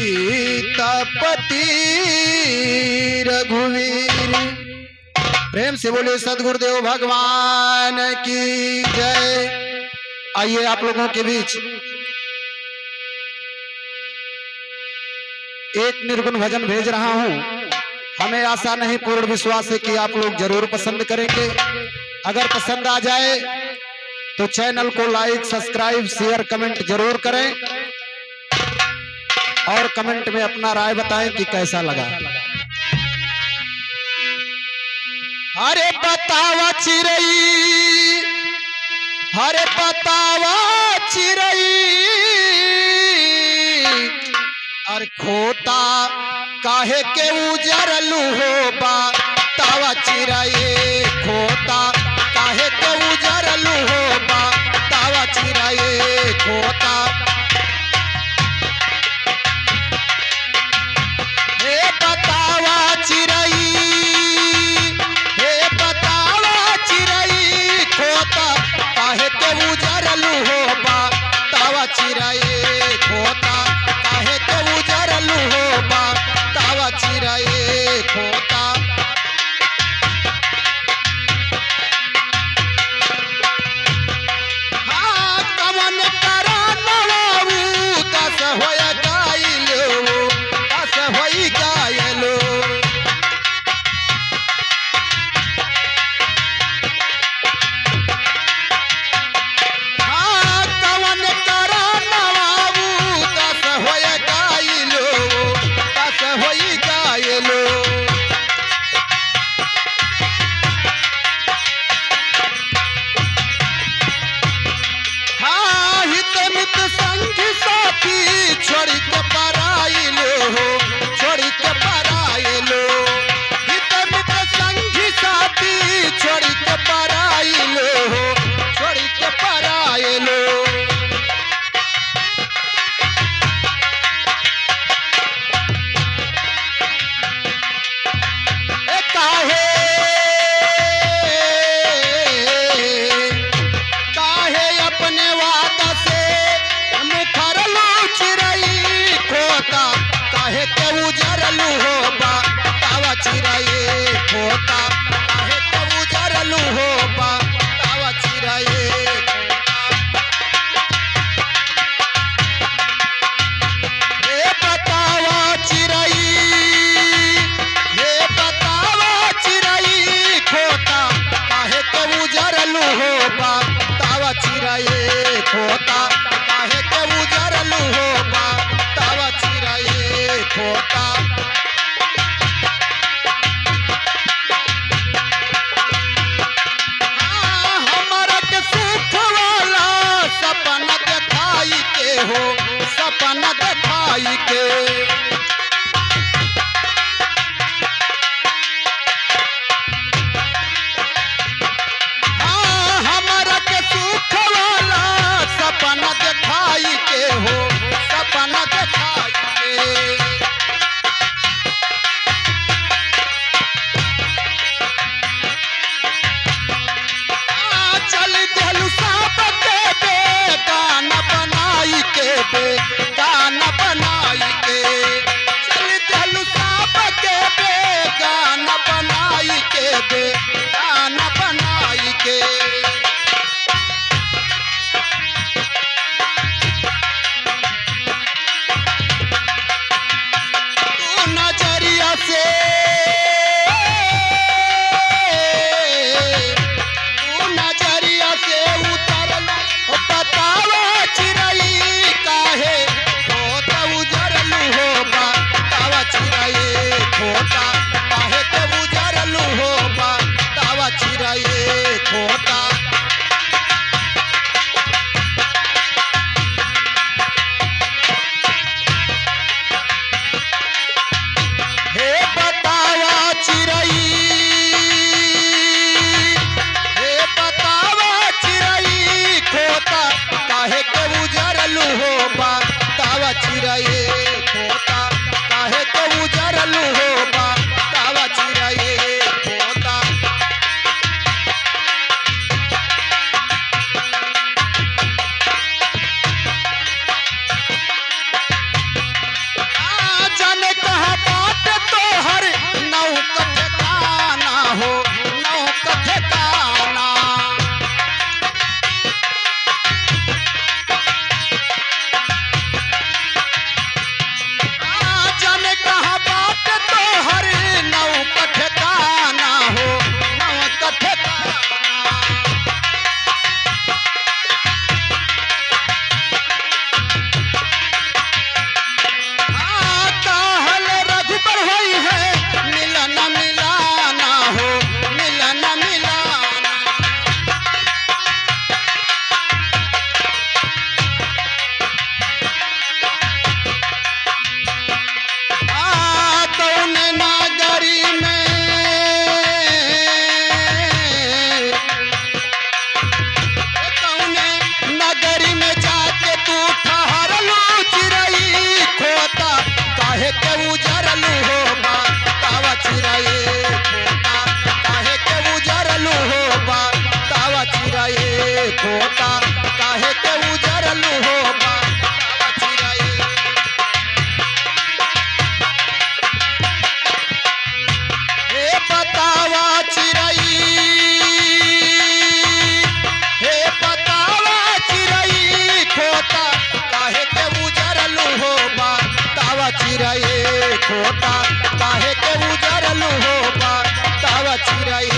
सीतापति रघुवीर। प्रेम से बोले सदगुरुदेव भगवान की जय। आइए आप लोगों के बीच एक निर्गुण भजन भेज रहा हूं। हमें आशा नहीं पूर्ण विश्वास है कि आप लोग जरूर पसंद करेंगे। अगर पसंद आ जाए तो चैनल को लाइक, सब्सक्राइब, शेयर, कमेंट जरूर करें और कमेंट में अपना राय बताएं कि कैसा लगा। अरे बतावा चिरई, अरे बतावा चिरई, अरे खोता काहे के उजरलू हो बतावा चिरई, खोता काहे के उजरलू हो बतावा चिरई, खोता। हे बतावा चिरई, हे बतावा चिरई, खोता काहे के उजरलू हो बतावा चिरई, खोता काहे के उजरलू हो बतावा चिरई, खोता। आई है।